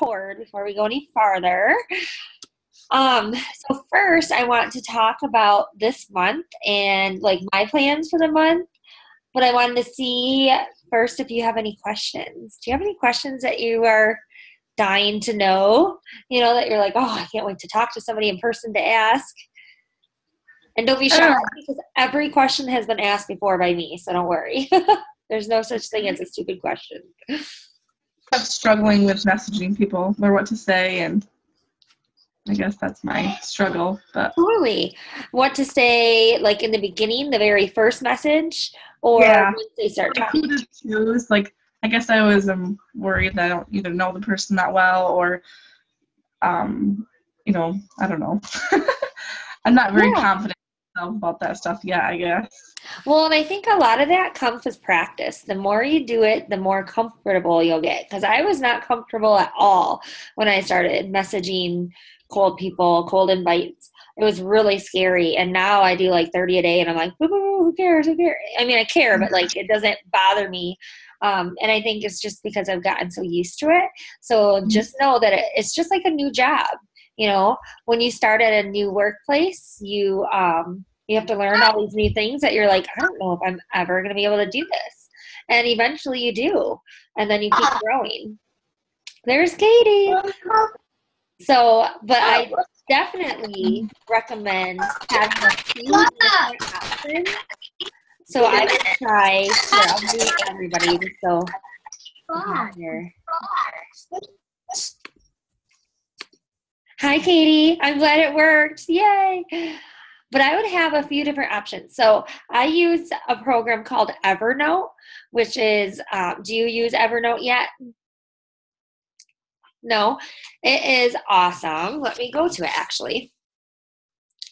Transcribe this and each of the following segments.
record before we go any farther. So first I want to talk about this month and like my plans for the month, but I wanted to see first if you have any questions. Do you have any questions that you are dying to know? You know, that you're like, oh, I can't wait to talk to somebody in person to ask. And don't be shy because every question has been asked before by me, so don't worry. There's no such thing as a stupid question. I'm struggling with messaging people or what to say, and I guess that's my struggle. But Totally. What to say, like in the beginning, the very first message, or yeah, once they start like talking? who to choose. Like I guess I always am worried that I don't either know the person that well or, I don't know. I'm not very Yeah. confident about that stuff yet, I guess. Well, and I think a lot of that comes with practice. The more you do it, the more comfortable you'll get. Because I was not comfortable at all when I started messaging cold people, cold invites. It was really scary. And now I do like 30 a day, and I'm like, boo, boo, boo, who cares? Who cares? I mean, I care, but like it doesn't bother me. And I think it's just because I've gotten so used to it. So just know that it's just like a new job. You know, when you start at a new workplace, you have to learn all these new things that you're like, I don't know if I'm ever going to be able to do this. And eventually you do. And then you keep growing. There's Katie. So, but I definitely recommend having a few different options. So I would try, here, I'll mute everybody just so here. Hi, Katie. I'm glad it worked. Yay. But I would have a few different options. So I use a program called Evernote, which is, do you use Evernote yet? No? It is awesome. Let me go to it, actually.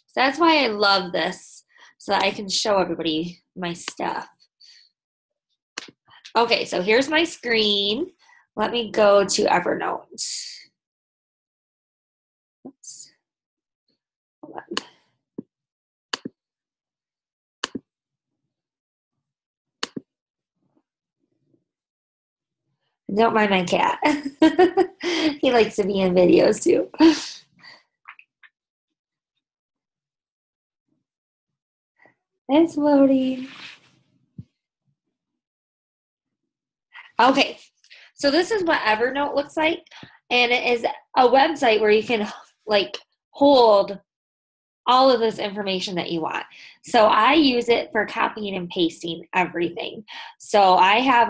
So that's why I love this, so that I can show everybody my stuff. Okay, so here's my screen. Let me go to Evernote. Oops. Hold on. Don't mind my cat. He likes to be in videos too. It's loading. Okay, so this is what Evernote looks like, and it is a website where you can like hold all of this information that you want. So I use it for copying and pasting everything. So I have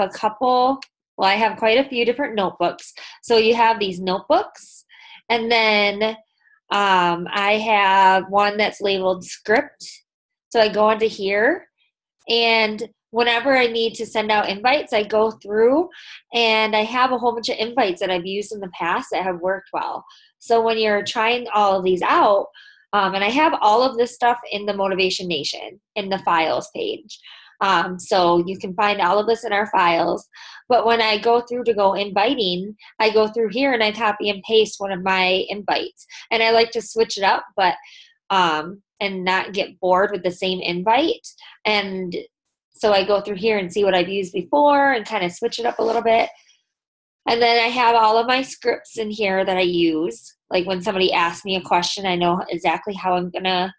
I have quite a few different notebooks. So you have these notebooks, and then I have one that's labeled script. So I go into here, and whenever I need to send out invites, I go through, and I have a whole bunch of invites that I've used in the past that have worked well. So when you're trying all of these out, and I have all of this stuff in the Motivation Nation in the files page. So you can find all of this in our files. But when I go through to go inviting, I go through here and I copy and paste one of my invites. And I like to switch it up, but and not get bored with the same invite. And so I go through here and see what I've used before and kind of switch it up a little bit. And then I have all of my scripts in here that I use. Like when somebody asks me a question, I know exactly how I'm going to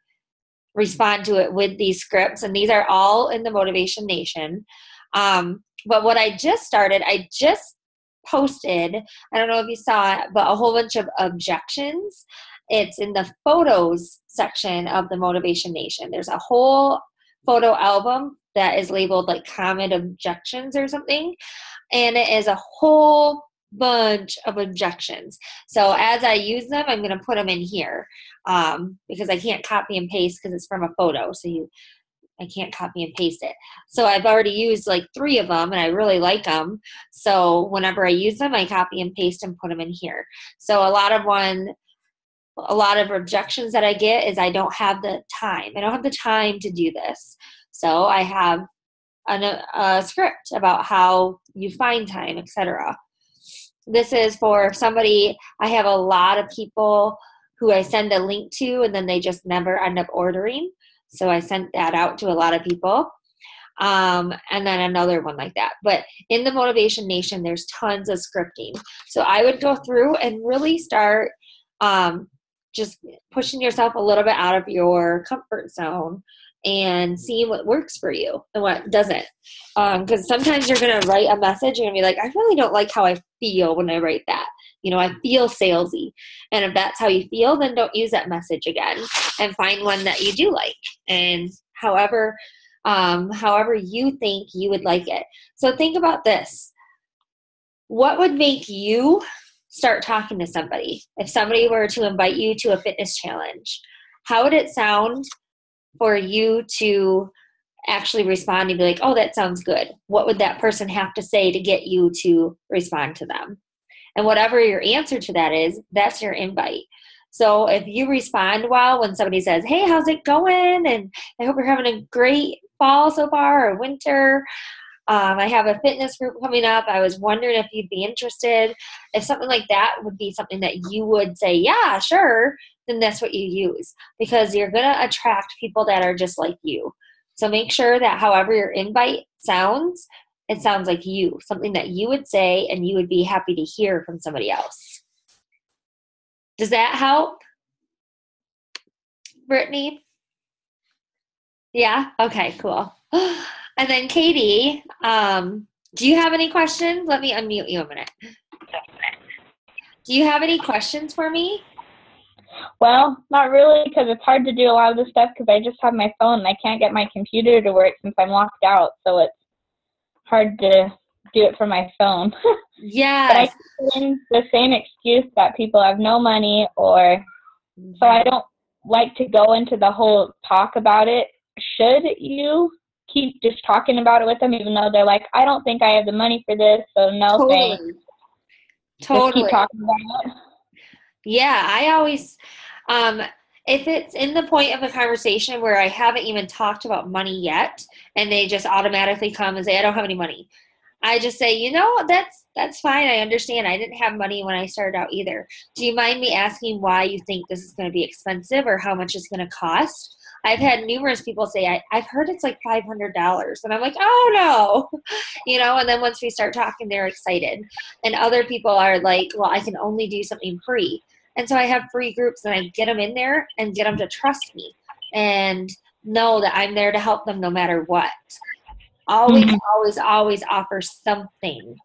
respond to it with these scripts. And these are all in the Motivation Nation. But what I just started, I just posted, I don't know if you saw it, but a whole bunch of objections. It's in the photos section of the Motivation Nation. There's a whole photo album that is labeled like common objections or something. And it is a whole bunch of objections. So as I use them, I'm going to put them in here because I can't copy and paste because it's from a photo. So I can't copy and paste it. So I've already used like 3 of them and I really like them. So whenever I use them, I copy and paste and put them in here. So a lot of objections that I get is I don't have the time. I don't have the time to do this. So I have a script about how you find time, etc. This is for somebody, I have a lot of people who I send a link to and then they just never end up ordering. So I sent that out to a lot of people. and then another one like that. But in the Motivation Nation, there's tons of scripting. So I would go through and really start just pushing yourself a little bit out of your comfort zone and seeing what works for you and what doesn't. Because sometimes you're going to write a message, you're going to be like, I really don't like how I feel when I write that. I feel salesy. And if that's how you feel, then don't use that message again and find one that you do like. And however you think you would like it. So think about this. What would make you start talking to somebody? If somebody were to invite you to a fitness challenge, how would it sound for you to actually respond and be like, oh, that sounds good? What would that person have to say to get you to respond to them? And whatever your answer to that is, that's your invite. So if you respond well when somebody says, hey, how's it going? And I hope you're having a great fall so far or winter. I have a fitness group coming up. I was wondering if you'd be interested. If something like that would be something that you would say, yeah, sure, then that's what you use, because you're going to attract people that are just like you. So make sure that however your invite sounds, it sounds like you, something that you would say and you would be happy to hear from somebody else. Does that help, Brittany? Yeah? Okay, cool. And then Katie, do you have any questions? Let me unmute you a minute. Do you have any questions for me? Well, not really, because it's hard to do a lot of this stuff because I just have my phone and I can't get my computer to work since I'm locked out, so it's hard to do it from my phone. Yes. But I keep in the same excuse that people have no money, or so I don't like to go into the whole talk about it. Should you keep just talking about it with them, even though they're like, I don't think I have the money for this, so no thanks. Just keep talking about it. Yeah, I always, if it's in the point of a conversation where I haven't even talked about money yet, and they just automatically come and say, I don't have any money, I just say, that's fine. I understand. I didn't have money when I started out either. Do you mind me asking why you think this is going to be expensive or how much it's going to cost? I've had numerous people say, I've heard it's like $500. And I'm like, oh no, and then once we start talking, they're excited. And other people are like, well, I can only do something free. And so I have free groups and I get them in there and get them to trust me and know that I'm there to help them no matter what. Always offer something.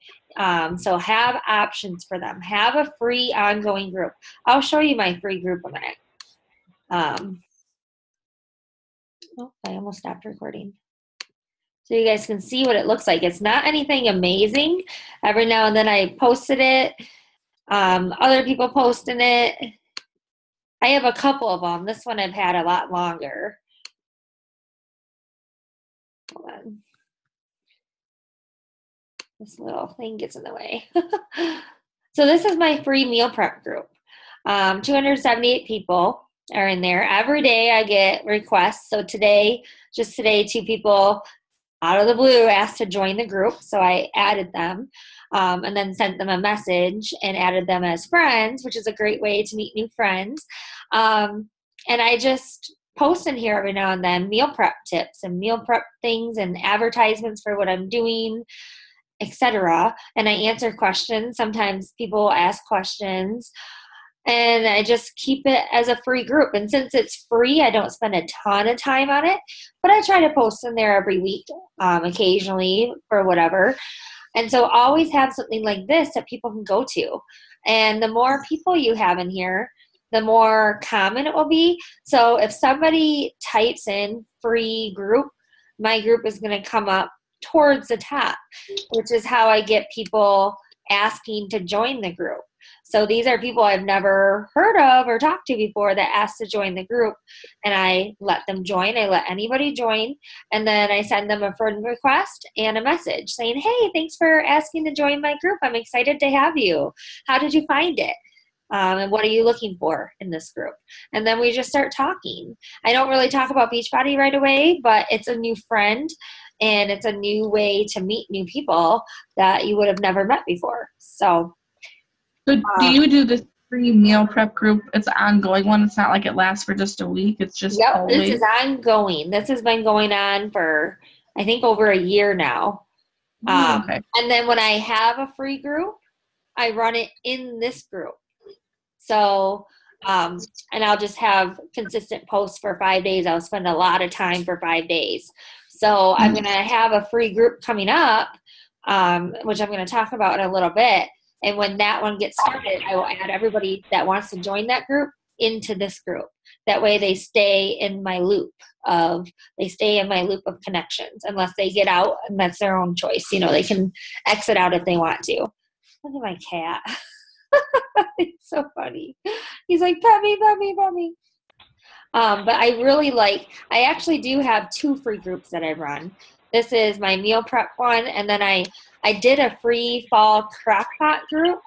So have options for them. Have a free ongoing group. I'll show you my free group a minute. I almost stopped recording. So you guys can see what it looks like. It's not anything amazing. Every now and then I posted it. Other people posting it. I have a couple of them. This one I've had a lot longer. Hold on. This little thing gets in the way. So this is my free meal prep group. 278 people are in there. Every day I get requests. So today, 2 people out of the blue asked to join the group. So I added them and then sent them a message and added them as friends, which is a great way to meet new friends. And I just post in here every now and then meal prep tips and meal prep things and advertisements for what I'm doing, etc. And I answer questions. Sometimes people ask questions. And I just keep it as a free group. And since it's free, I don't spend a ton of time on it. But I try to post in there every week, occasionally, for whatever. And so always have something like this that people can go to. And the more people you have in here, the more common it will be. So if somebody types in free group, my group is going to come up towards the top, which is how I get people asking to join the group. So these are people I've never heard of or talked to before that asked to join the group, and I let them join. I let anybody join, and then I send them a friend request and a message saying, hey, thanks for asking to join my group. I'm excited to have you. How did you find it? And what are you looking for in this group? And then we just start talking. I don't really talk about Beachbody right away, but it's a new friend, and it's a new way to meet new people that you would have never met before. So do you do this free meal prep group? It's an ongoing one. It's not like it lasts for just a week. It's just always. This is ongoing. This has been going on for I think over a year now. Okay. And then when I have a free group, I run it in this group. So, and I'll just have consistent posts for 5 days. I'll spend a lot of time for 5 days. So I'm going to have a free group coming up, which I'm going to talk about in a little bit. And when that one gets started, I will add everybody that wants to join that group into this group. That way they stay in my loop of connections, unless they get out, and that's their own choice. They can exit out if they want to. Look at my cat. It's so funny. He's like, pet me, pet me, pet me. But I actually do have 2 free groups that I run. This is my meal prep one, and then I did a free fall crockpot group.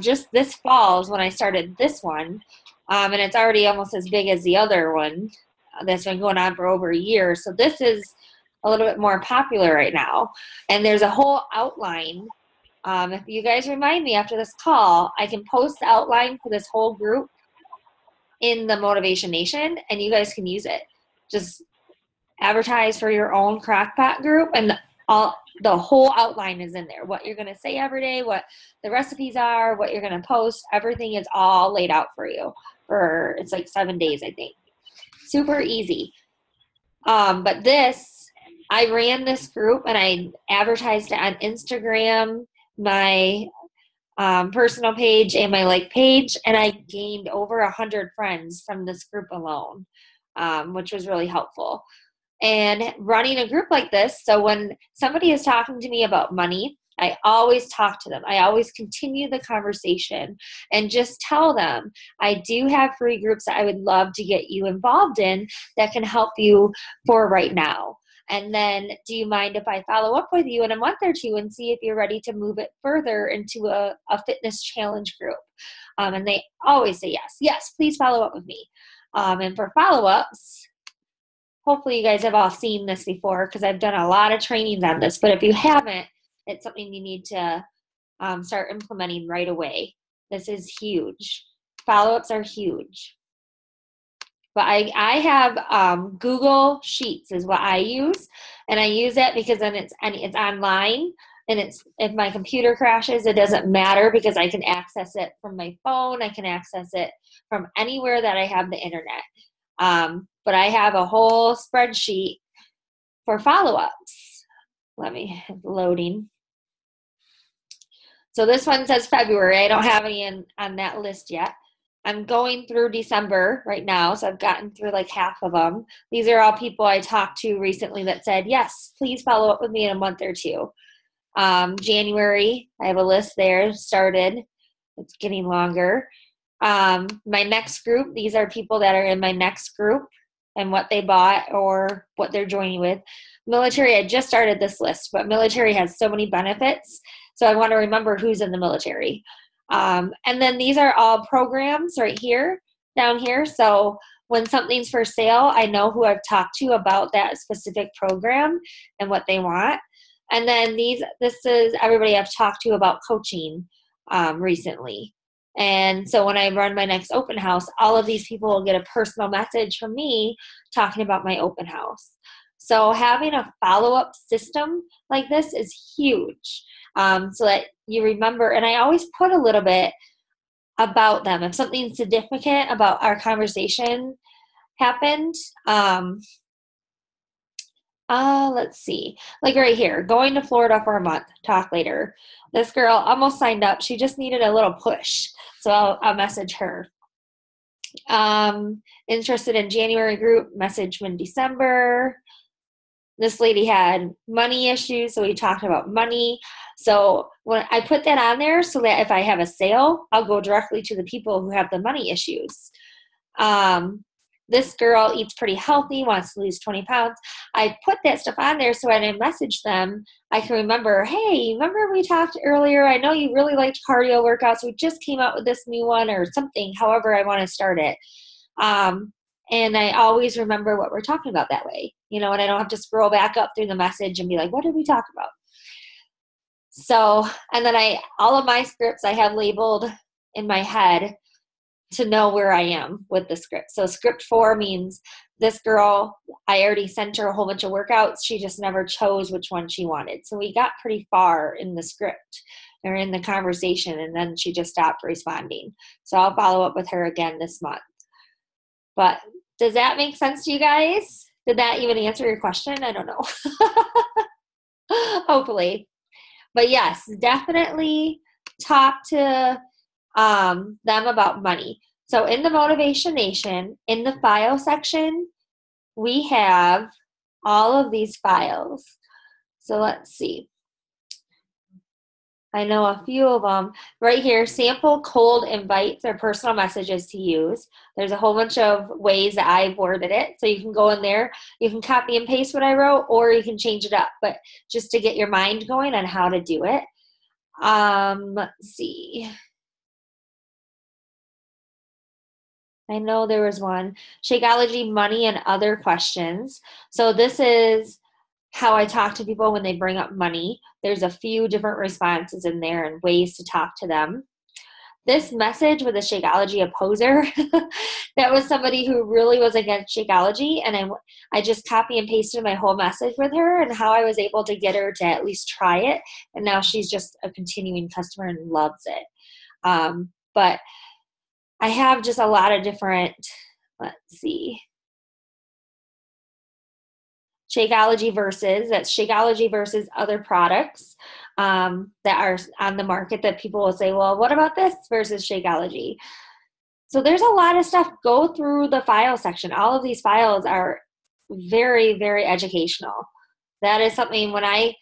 Just this fall is when I started this one. And it's already almost as big as the other one that's been going on for over a year. So this is a little bit more popular right now. And there's a whole outline. If you guys remind me after this call, I can post the outline for this whole group in the Motivation Nation, and you guys can use it. Just advertise for your own crockpot group, and the whole outline is in there. What you're going to say every day, what the recipes are, what you're going to post, everything is all laid out for you. It's like 7 days, I think. Super easy. But I ran this group and I advertised it on Instagram, my personal page, and my like page, and I gained over 100 friends from this group alone, which was really helpful. And running a group like this, so when somebody is talking to me about money, I always talk to them. I always continue the conversation and just tell them, I do have free groups that I would love to get you involved in that can help you for right now. And then, do you mind if I follow up with you in a month or two and see if you're ready to move it further into a fitness challenge group? And they always say yes. Yes, please follow up with me. And for follow-ups, hopefully you guys have all seen this before because I've done a lot of trainings on this. But if you haven't, it's something you need to start implementing right away. This is huge. Follow-ups are huge. But I have Google Sheets is what I use, and I use it because then it's online, and if my computer crashes, it doesn't matter because I can access it from my phone. I can access it from anywhere that I have the internet. But I have a whole spreadsheet for follow-ups. Loading. So this one says February. I don't have any on that list yet. I'm going through December right now, so I've gotten through like half of them. These are all people I talked to recently that said, yes, please follow up with me in a month or two. January, I have a list there, started. It's getting longer. My next group, these are people that are in my next group and what they bought or what they're joining with. Military, I just started this list, but military has so many benefits, so I want to remember who's in the military. And then these are all programs right here, down here. So when something's for sale, I know who I've talked to about that specific program and what they want. And then this is everybody I've talked to about coaching recently. And so when I run my next open house, all of these people will get a personal message from me talking about my open house. So having a follow-up system like this is huge. So that you remember, and I always put a little bit about them. If something significant about our conversation happened, let's see, like right here, going to Florida for a month, talk later. This girl almost signed up. She just needed a little push. So I'll message her. Interested in January group, message in December. This lady had money issues, so we talked about money. So when I put that on there so that if I have a sale, I'll go directly to the people who have the money issues. This girl eats pretty healthy, wants to lose 20 pounds. I put that stuff on there so when I message them, I can remember, hey, remember we talked earlier? I know you really liked cardio workouts. We just came out with this new one or something, however I want to start it. And I always remember what we're talking about that way, and I don't have to scroll back up through the message and be like, what did we talk about? So, and then all of my scripts I have labeled in my head to know where I am with the script. So script 4 means this girl, I already sent her a whole bunch of workouts. She just never chose which one she wanted. So we got pretty far in the script or in the conversation, and then she just stopped responding. So I'll follow up with her again this month. But does that make sense to you guys? Did that even answer your question? I don't know. Hopefully. But yes, definitely talk to them about money. So in the Motivation Nation, in the file section, we have all of these files. So let's see. I know a few of them. Right here, sample cold invites or personal messages to use. There's a whole bunch of ways that I've worded it. So you can go in there, you can copy and paste what I wrote, or you can change it up. But just to get your mind going on how to do it. Let's see. I know there was one. Shakeology, money, and other questions. So this is how I talk to people when they bring up money. There's a few different responses in there and ways to talk to them. This message with a Shakeology opposer, that was somebody who really was against Shakeology, and I just copy and pasted my whole message with her and how I was able to get her to at least try it, and now she's just a continuing customer and loves it. But I have just a lot of different, let's see, Shakeology versus, that's Shakeology versus other products that are on the market that people will say, well, what about this versus Shakeology? So there's a lot of stuff. Go through the file section. All of these files are very, very educational. That is something when I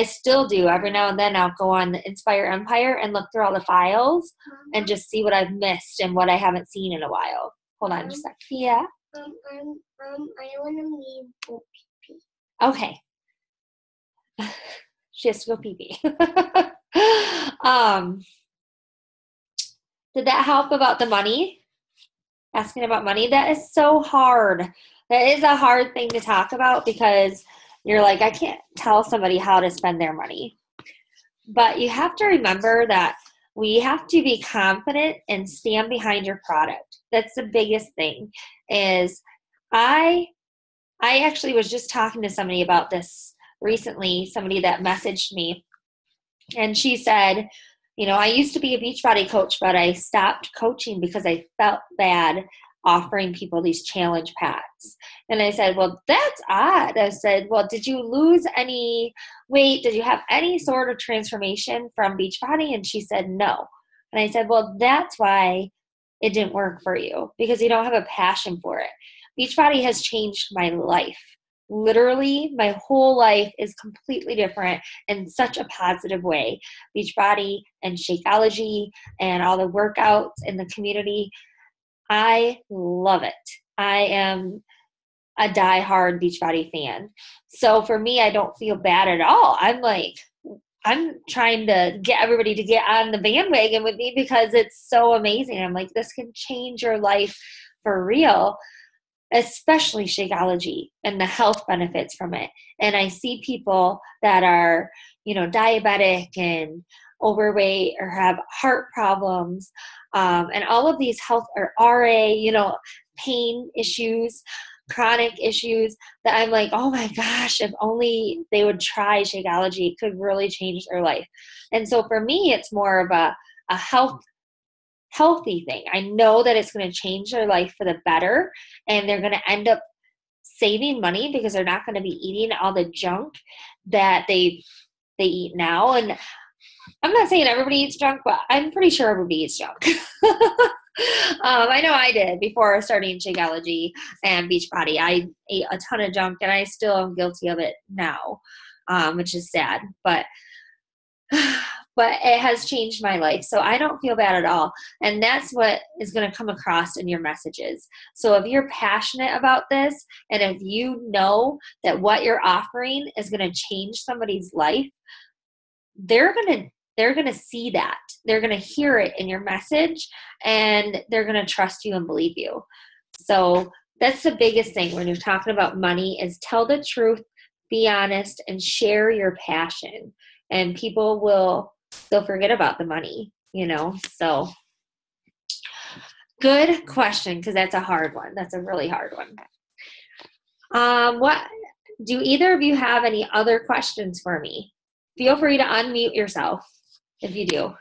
still do every now and then. I'll go on the Inspire Empire and look through all the files and just see what I've missed and what I haven't seen in a while. Hold on just a sec. Yeah. I want to leave for pee-pee. Okay. She has to go pee-pee. Did that help about the money? Asking about money? That is so hard. That is a hard thing to talk about because you're like, I can't tell somebody how to spend their money. But you have to remember that we have to be confident and stand behind your product. That's the biggest thing. Is I actually was just talking to somebody about this recently, somebody that messaged me, and she said, you know, I used to be a Beachbody coach, but I stopped coaching because I felt bad offering people these challenge packs. And I said, well, that's odd. I said, well, did you lose any weight? Did you have any sort of transformation from Beachbody? And she said, no. And I said, well, that's why it didn't work for you, because you don't have a passion for it. Beachbody has changed my life. Literally, my whole life is completely different in such a positive way. Beachbody and Shakeology and all the workouts in the community, I love it. I am a diehard Beachbody fan. So for me, I don't feel bad at all. I'm trying to get everybody to get on the bandwagon with me because it's so amazing. I'm like, this can change your life for real, especially Shakeology and the health benefits from it. And I see people that are, you know, diabetic and overweight or have heart problems and all of these health or RA, you know, pain issues, chronic issues, that I'm like, oh my gosh, if only they would try Shakeology, it could really change their life. And so for me, it's more of a healthy thing. I know that it's going to change their life for the better, and they're going to end up saving money because they're not going to be eating all the junk that they eat now. And I'm not saying everybody eats junk, but I'm pretty sure everybody eats junk. I know I did before starting Shakeology and Beachbody. I ate a ton of junk, and I still am guilty of it now, which is sad. But it has changed my life. So I don't feel bad at all. And that's what is going to come across in your messages. So if you're passionate about this, and if you know that what you're offering is going to change somebody's life, they're going to see that. They're going to hear it in your message, and they're going to trust you and believe you. So that's the biggest thing when you're talking about money, is tell the truth, be honest, and share your passion. And people they'll forget about the money, you know. So Good question, because that's a hard one. That's a really hard one. What do either of you have any other questions for me? Feel free to unmute yourself if you do.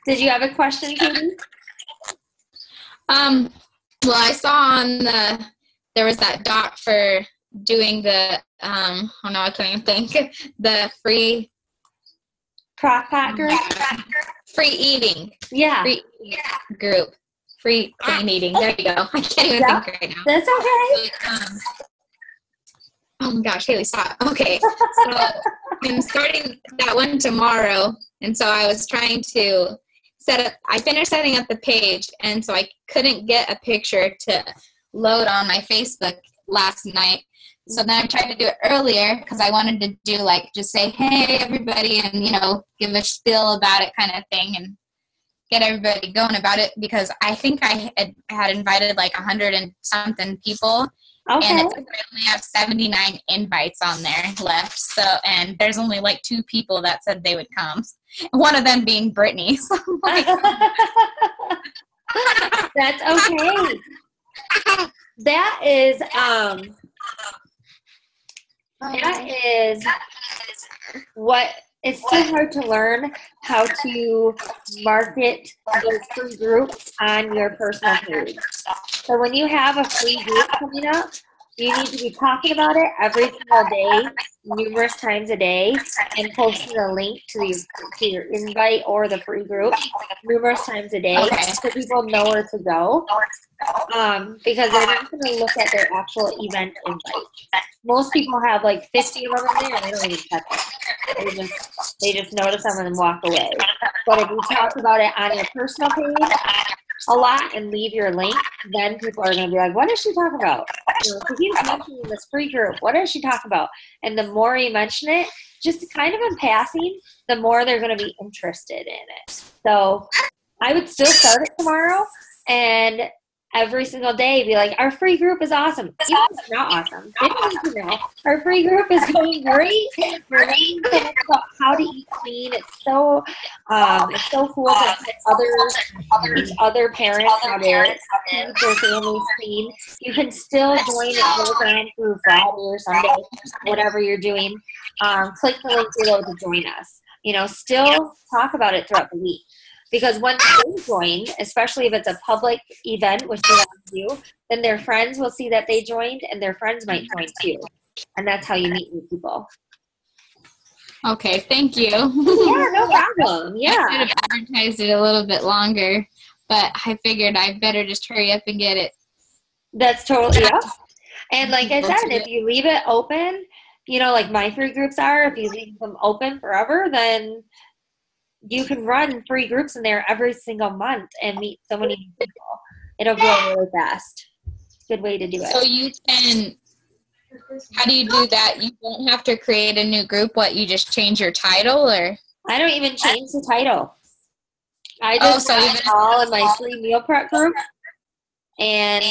Did you have a question, Katie? Well, I saw on there was that doc for doing the, oh no, I can't even think, the free Crock-Pot group? Free eating. Yeah. Free group. Free clean eating. There you go. I can't even think right now. That's okay. Oh my gosh, Haley, stop. Okay. So I'm starting that one tomorrow. And so I was trying to I finished setting up the page, and so I couldn't get a picture to load on my Facebook last night. So then I tried to do it earlier because I wanted to do just say, hey, everybody, and, give a spiel about it kind of thing and get everybody going about it, because I think I had invited 100 and something people. Okay. And I only have 79 invites on there left. So, and there's only 2 people that said they would come. One of them being Brittany. So That's okay. That is what it's so hard to learn how to market those free groups on your personal page. So when you have a free group coming up, you need to be talking about it every single day, numerous times a day, and posting a link to your invite or the free group numerous times a day so people know where to go. Because they're not going to look at their actual event invite. Most people have 50 of them in there and they don't even check it. They just notice them and walk away. But if you talk about it on your personal page a lot and leave your link, then people are going to be like, what does she talk about? She keeps mentioning this free group. What does she talk about? And the more you mention it, just kind of in passing, the more they're going to be interested in it. So I would still start it tomorrow and every single day be like, our free group is awesome. Even if it's not awesome, they don't need to know. Our free group is going great. We're learning so much about how to eat clean. It's so cool to teach other parents how to keep their families clean. You can still join it program through Friday or Sunday, whatever you're doing. Click the link below to join us. Still talk about it throughout the week. Because once they join, especially if it's a public event, which they want to do, then their friends will see that they joined, and their friends might join too. And that's how you meet new people. Okay, thank you. Yeah, no problem. Yeah. I could have advertised it a little bit longer, but I figured I better just hurry up and get it. That's totally up. And like I said, if you leave it open, like my free groups are, if you leave them open forever, then you can run free groups in there every single month and meet so many people. It'll grow really fast. It's a good way to do it. So you can, how do you do that? You don't have to create a new group. You just change your title, or? I don't even change the title. I just run it all in my free meal prep group, and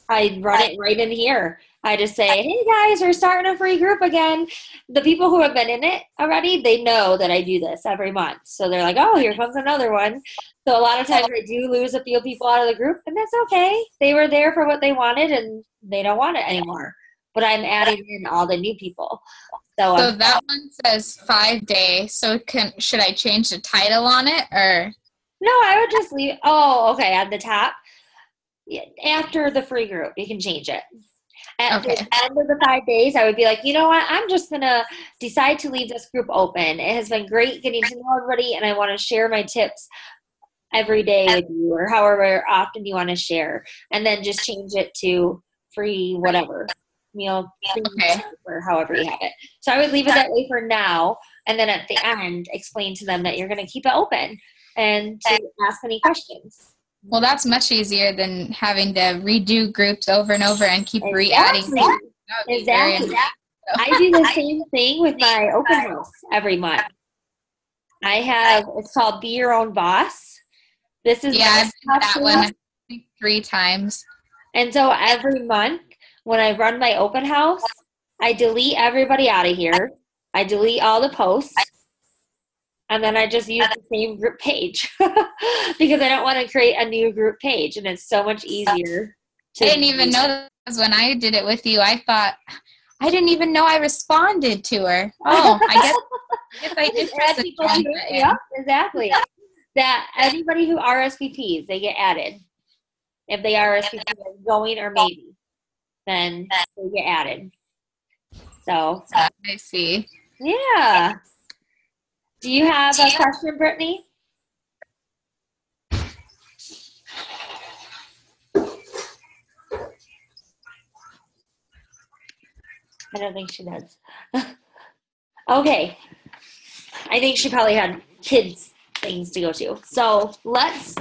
I run it right in here. I just say, hey guys, we're starting a free group again. The people who have been in it already, they know that I do this every month. So they're like, oh, here comes another one. So a lot of times I do lose a few people out of the group, and that's okay. They were there for what they wanted, and they don't want it anymore. But I'm adding in all the new people. So that one says 5 days. So should I change the title on it, or? No, I would just leave. Oh, okay, at the top. After the free group, you can change it. At the end of the 5 days, I would be like, you know what? I'm just going to decide to leave this group open. It has been great getting to know everybody, and I want to share my tips every day with you, or however often you want to share. And then just change it to free whatever, meal, or however you have it. So I would leave it that way for now, and then at the end, explain to them that you're going to keep it open and to ask any questions. Well, that's much easier than having to redo groups over and over and keep re-adding. Exactly. I do the same thing with my open house every month. It's called Be Your Own Boss. This is I've done that one I think 3 times. And so every month when I run my open house, I delete everybody out of here. I delete all the posts. And then I just use the same group page because I don't want to create a new group page. And it's so much easier. I didn't even know that was when I did it with you. I thought, I didn't even know I responded to her. Oh, I guess I did press the join button. Yep, exactly. That anybody who RSVPs, they get added. If they RSVP going or maybe, then they get added. So I see. Yeah. Do you have a question, Brittany? I don't think she does. Okay. I think she probably had kids things to go to. So this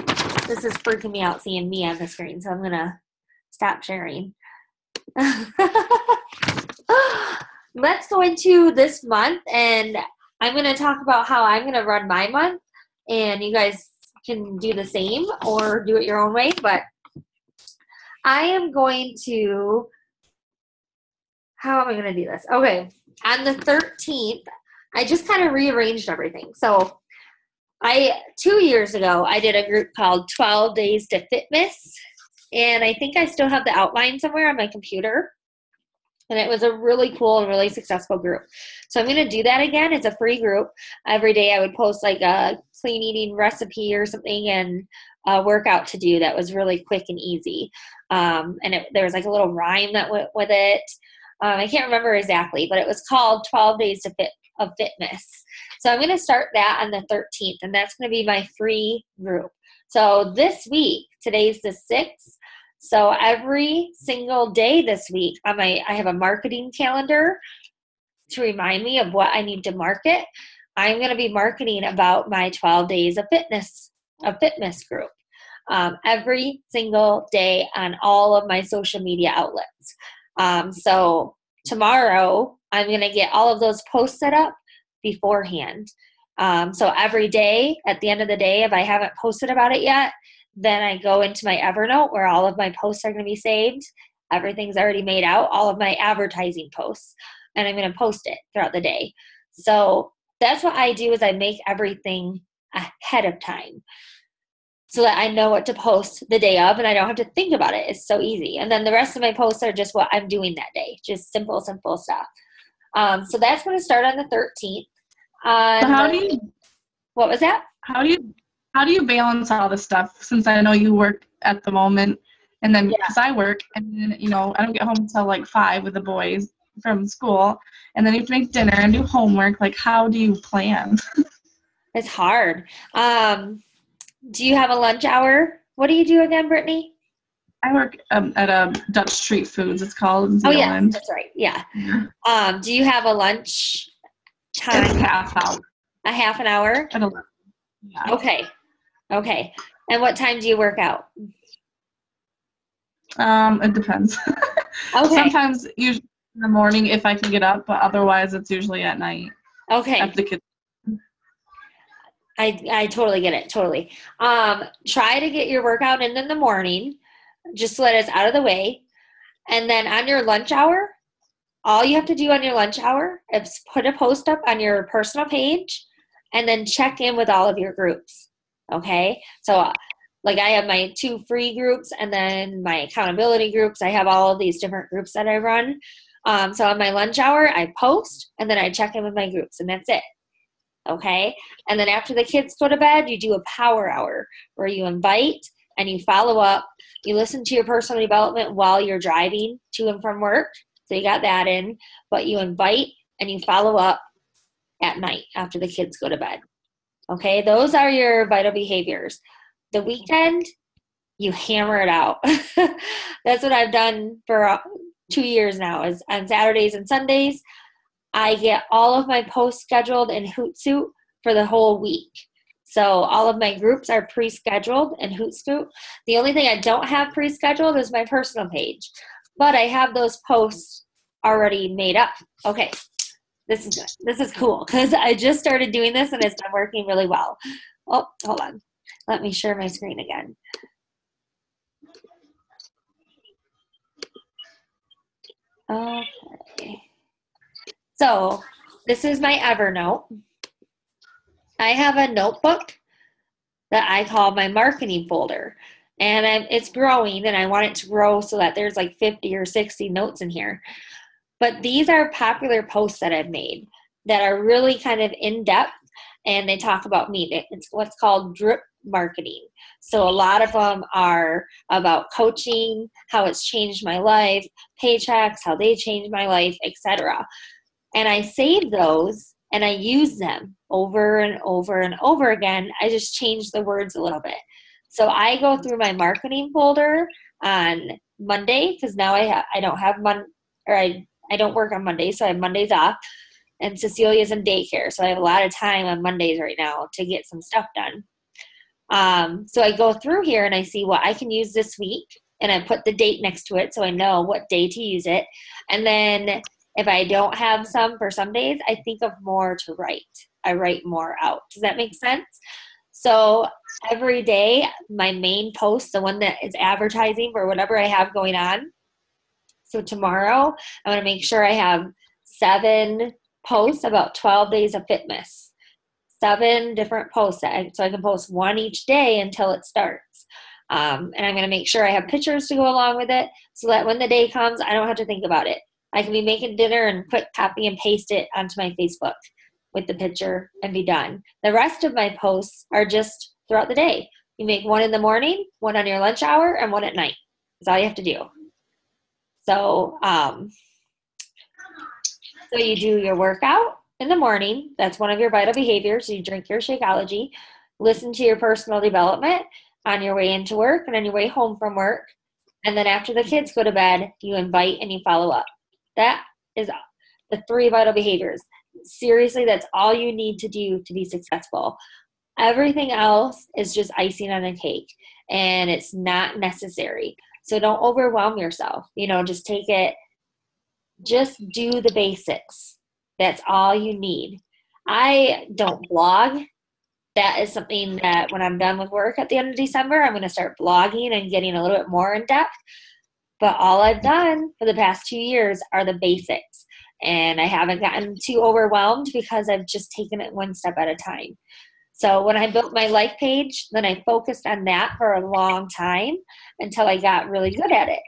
is freaking me out seeing me on the screen, so I'm going to stop sharing. Let's go into this month, and I'm going to talk about how I'm going to run my month, and you guys can do the same or do it your own way, but I am going to, how am I going to do this? Okay, on the 13th, I just kind of rearranged everything. So 2 years ago, I did a group called 12 Days to Fitness, and I think I still have the outline somewhere on my computer. And it was a really cool and really successful group. So I'm going to do that again. It's a free group. Every day I would post like a clean eating recipe or something and a workout to do that was really quick and easy. There was like a little rhyme that went with it. I can't remember exactly, but it was called 12 Days of Fitness. So I'm going to start that on the 13th, and that's going to be my free group. So this week, today's the 6th. So every single day this week, I have a marketing calendar to remind me of what I need to market. I'm going to be marketing about my 12 Days of Fitness group every single day on all of my social media outlets. So tomorrow, I'm going to get all of those posts set up beforehand. So every day, at the end of the day, if I haven't posted about it yet, then I go into my Evernote where all of my posts are going to be saved. Everything's already made out, all of my advertising posts, and I'm going to post it throughout the day. So that's what I do is I make everything ahead of time so that I know what to post the day of and I don't have to think about it. It's so easy. And then the rest of my posts are just what I'm doing that day, just simple stuff. So that's going to start on the 13th. What was that? How do you balance all this stuff? Since I know you work at the moment, and then because I work, and then I don't get home until like 5 with the boys from school, and then you have to make dinner and do homework. Like, how do you plan? It's hard. Do you have a lunch hour? What do you do again, Brittany? I work at a Dutch Street Foods. It's called in Zealand. Yeah, that's right. Yeah. Do you have a lunch time? It's half hour. A half an hour? At 11. Yeah. Okay. And what time do you work out? It depends. Okay. Sometimes usually in the morning if I can get up, but otherwise it's usually at night. Okay. After the kids. I totally get it. Totally. Try to get your workout in the morning. Just let us out of the way. And then on your lunch hour, all you have to do on your lunch hour is put a post up on your personal page and then check in with all of your groups. Okay? So like I have my 2 free groups and then my accountability groups. I have all of these different groups that I run. So on my lunch hour, I post and then I check in with my groups and that's it. Okay? And then after the kids go to bed, you do a power hour where you invite and you follow up. You listen to your personal development while you're driving to and from work. So you got that in. But you invite and you follow up at night after the kids go to bed. Okay? Those are your vital behaviors. The weekend, you hammer it out. That's what I've done for 2 years now is on Saturdays and Sundays. I get all of my posts scheduled in Hootsuite for the whole week. So all of my groups are pre-scheduled in Hootsuite. The only thing I don't have pre-scheduled is my personal page. But I have those posts already made up. Okay, this is good. This is cool because I just started doing this and it's been working really well. Oh, hold on. Let me share my screen again. Okay. So this is my Evernote. I have a notebook that I call my marketing folder. And it's growing, and I want it to grow so that there's like 50 or 60 notes in here. But these are popular posts that I've made that are really kind of in-depth, and they talk about me. It's what's called drip marketing. So a lot of them are about coaching, how it's changed my life, paychecks, how they changed my life, etc. And I save those and I use them over and over and over again. I just change the words a little bit. So I go through my marketing folder on Monday, because now I don't have I don't work on Mondays, so I have Mondays off. And Cecilia's in daycare, so I have a lot of time on Mondays right now to get some stuff done. So I go through here and I see what I can use this week, and I put the date next to it so I know what day to use it. And then if I don't have some for some days, I think of more to write. I write more out. Does that make sense? So every day, my main post, the one that is advertising for whatever I have going on. So tomorrow, I want to make sure I have 7 posts about 12 days of fitness. 7 different posts, so I can post one each day until it starts. And I'm going to make sure I have pictures to go along with it so that when the day comes, I don't have to think about it. I can be making dinner and quick copy and paste it onto my Facebook with the picture and be done. The rest of my posts are just throughout the day. You make one in the morning, one on your lunch hour, and one at night. That's all you have to do. So, so you do your workout in the morning. That's one of your vital behaviors. You drink your Shakeology, listen to your personal development on your way into work and on your way home from work. And then after the kids go to bed, you invite and you follow up. That is the 3 vital behaviors. Seriously, that's all you need to do to be successful. Everything else is just icing on a cake, and it's not necessary. So don't overwhelm yourself. Just take it, just do the basics. That's all you need. I don't blog. That is something that when I'm done with work at the end of December, I'm going to start blogging and getting a little bit more in depth. But all I've done for the past 2 years are the basics. And I haven't gotten too overwhelmed because I've just taken it one step at a time. So when I built my life page, then I focused on that for a long time until I got really good at it.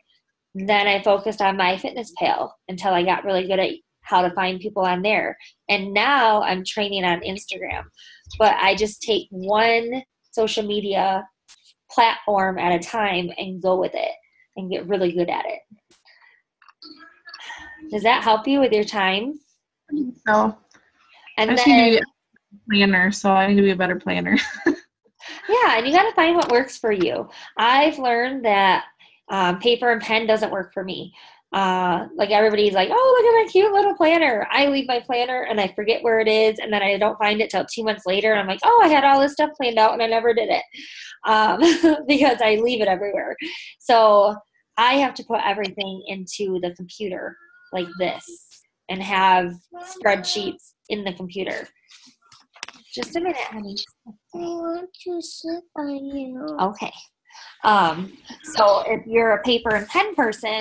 Then I focused on my fitness pal until I got really good at how to find people on there. And now I'm training on Instagram. But I just take one social media platform at a time and go with it and get really good at it. Does that help you with your time? So, And I just then, need to be a planner, so I need to be a better planner. yeah, and you got to find what works for you. I've learned that paper and pen doesn't work for me. Like everybody's like, oh, look at my cute little planner. I leave my planner and I forget where it is, and then I don't find it till 2 months later, and I'm like, oh, I had all this stuff planned out and I never did it because I leave it everywhere. So I have to put everything into the computer like this and have spreadsheets in the computer. Just a minute, honey. I want to sit on you. Okay. So if you're a paper and pen person,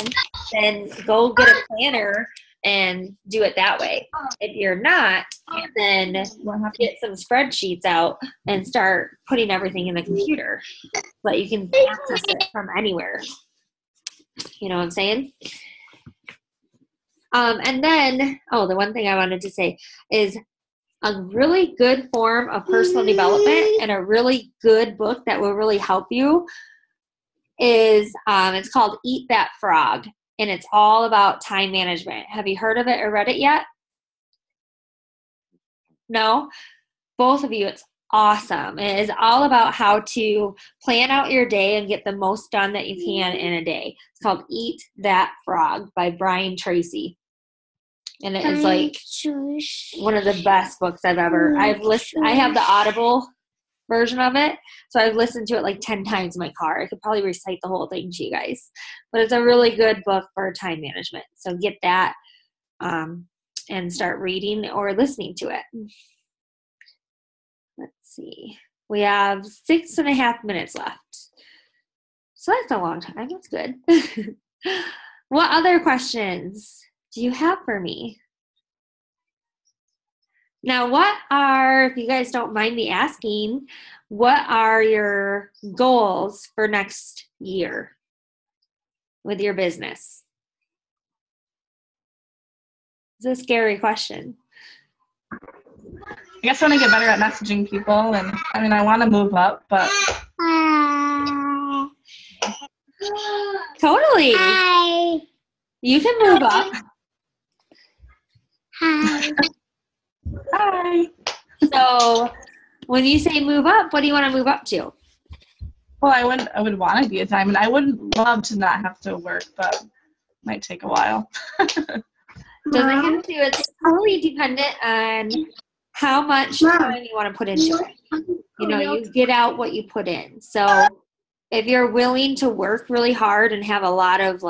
then go get a planner and do it that way. If you're not, then get some spreadsheets out and start putting everything in the computer so that you can access it from anywhere. You know what I'm saying? And then, the one thing I wanted to say is a really good form of personal development and a really good book that will really help you is it's called Eat That Frog, and it's all about time management. Have you heard of it or read it yet? No? Both of you, it's awesome. It is all about how to plan out your day and get the most done that you can in a day. It's called Eat That Frog by Brian Tracy. And it is like one of the best books I've ever. I have the Audible version of it, so I've listened to it like 10 times in my car. I could probably recite the whole thing to you guys, but it's a really good book for time management. So get that and start reading or listening to it. Let's see. We have 6.5 minutes left. So that's a long time. That's good. What other questions do you have for me? Now, if you guys don't mind me asking, what are your goals for next year with your business? It's a scary question. I guess I want to get better at messaging people, and I mean, I want to move up, but Totally. Hi. You can move up. Hi. hi. So when you say move up, what do you want to move up to? Well, I would want to be a diamond. I would love to not have to work, but might take a while. Doesn't have to. It's totally dependent on how much time you want to put into it. You know, you get out what you put in. So if you're willing to work really hard and have a lot of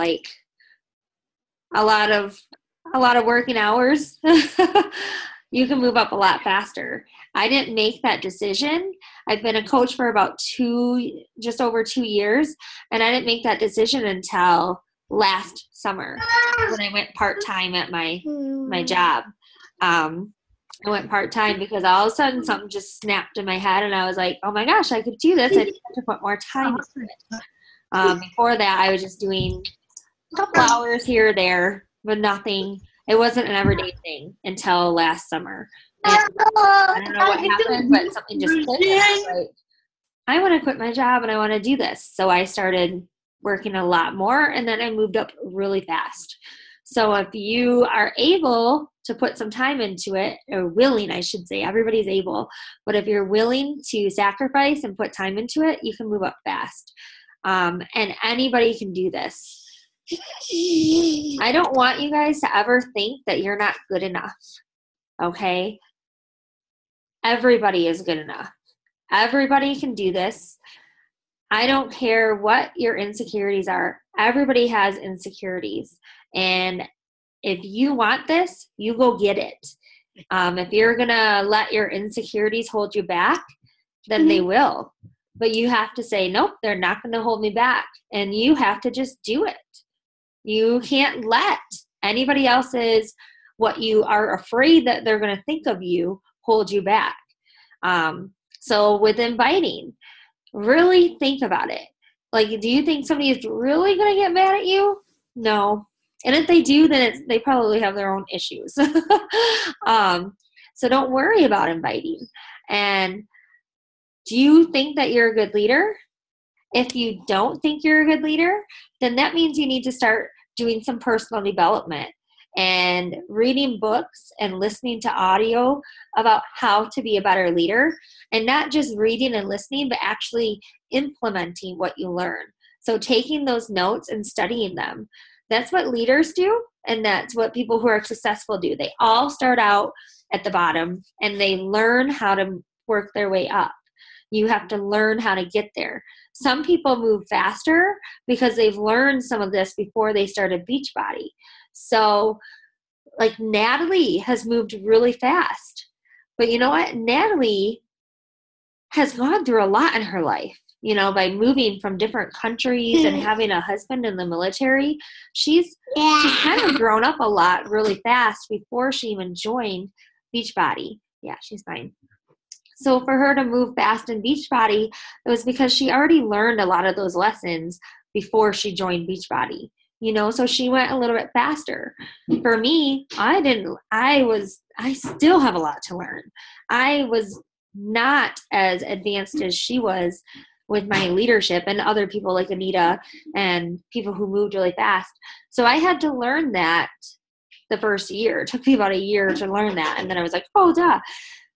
working hours, you can move up a lot faster. I didn't make that decision. I've been a coach for about just over 2 years, and I didn't make that decision until last summer when I went part-time at my job. I went part-time because all of a sudden something just snapped in my head, and I was like, oh my gosh, I could do this. I just have to put more time into it. Before that, I was just doing a couple hours here or there, but nothing. It wasn't an everyday thing until last summer. And I don't know what happened, but something just clicked. And I was like, I want to quit my job and I want to do this. So I started working a lot more, and then I moved up really fast. So if you are able to put some time into it, or willing, I should say, everybody's able, but if you're willing to sacrifice and put time into it, you can move up fast. And anybody can do this. I don't want you guys to ever think that you're not good enough, okay? Everybody is good enough. Everybody can do this. I don't care what your insecurities are. Everybody has insecurities. And if you want this, you go get it. If you're going to let your insecurities hold you back, then they will. But you have to say, nope, they're not going to hold me back. And you have to just do it. You can't let anybody else's, what you are afraid that they're going to think of you, hold you back. So with inviting, really think about it. Like, do you think somebody is really going to get mad at you? No. And if they do, then they probably have their own issues. So don't worry about inviting. And do you think that you're a good leader? If you don't think you're a good leader, then that means you need to start doing some personal development and reading books and listening to audio about how to be a better leader, and not just reading and listening, but actually implementing what you learn. So taking those notes and studying them. That's what leaders do, and that's what people who are successful do. They all start out at the bottom, and they learn how to work their way up. You have to learn how to get there. Some people move faster because they've learned some of this before they started Beachbody. So, like, Natalie has moved really fast. But you know what? Natalie has gone through a lot in her life. You know, by moving from different countries and having a husband in the military, she's kind of grown up a lot really fast before she even joined Beachbody. Yeah, she's fine. So for her to move fast in Beachbody, it was because she already learned a lot of those lessons before she joined Beachbody. You know, so she went a little bit faster. For me, I still have a lot to learn. I was not as advanced as she was with my leadership and other people like Anita and people who moved really fast. So I had to learn that the first year. It took me about a year to learn that. And then I was like, oh, duh.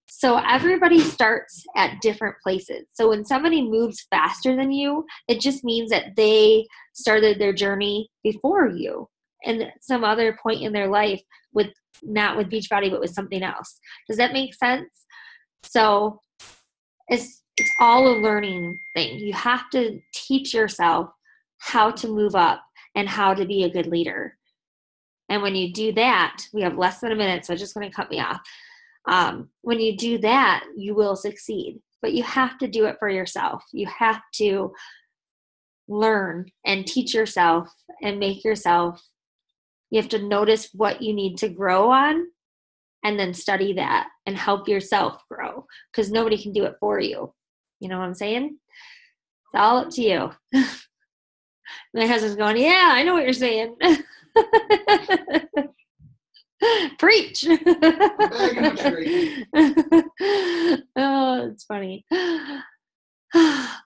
So everybody starts at different places. So when somebody moves faster than you, it just means that they started their journey before you and some other point in their life, with not with Beachbody, but with something else. Does that make sense? So it's all a learning thing. You have to teach yourself how to move up and how to be a good leader. And when you do that, we have less than a minute, so it's just going to cut me off. When you do that, you will succeed. But you have to do it for yourself. You have to learn and teach yourself and make yourself. You have to notice what you need to grow on and then study that and help yourself grow, because nobody can do it for you. You know what I'm saying? It's all up to you. My husband's going, yeah, I know what you're saying. Preach. Oh, it's funny.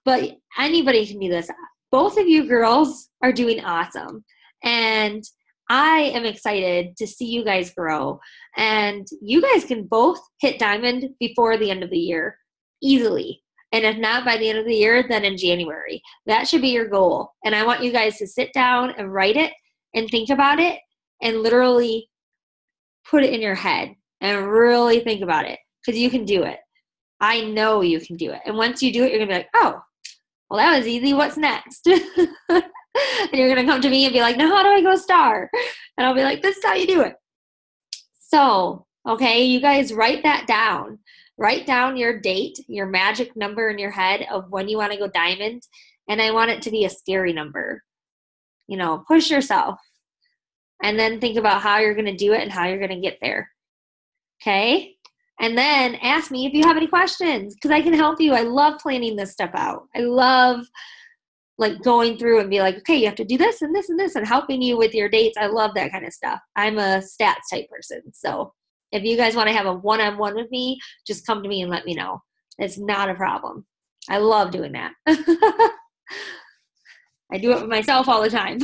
But anybody can do this. Both of you girls are doing awesome. And I am excited to see you guys grow. And you guys can both hit diamond before the end of the year easily. And if not by the end of the year, then in January. That should be your goal. And I want you guys to sit down and write it and think about it and literally put it in your head and really think about it, because you can do it. I know you can do it. And once you do it, you're going to be like, oh, well, that was easy. What's next? And you're going to come to me and be like, now how do I go star? And I'll be like, this is how you do it. So, okay, you guys write that down. Write down your date, your magic number in your head of when you want to go diamond. And I want it to be a scary number. You know, push yourself. And then think about how you're going to do it and how you're going to get there. Okay? And then ask me if you have any questions, because I can help you. I love planning this stuff out. I love like going through and be like, okay, you have to do this and this and this, and helping you with your dates. I love that kind of stuff. I'm a stats type person. So if you guys want to have a one-on-one with me, just come to me and let me know. It's not a problem. I love doing that. I do it with myself all the time.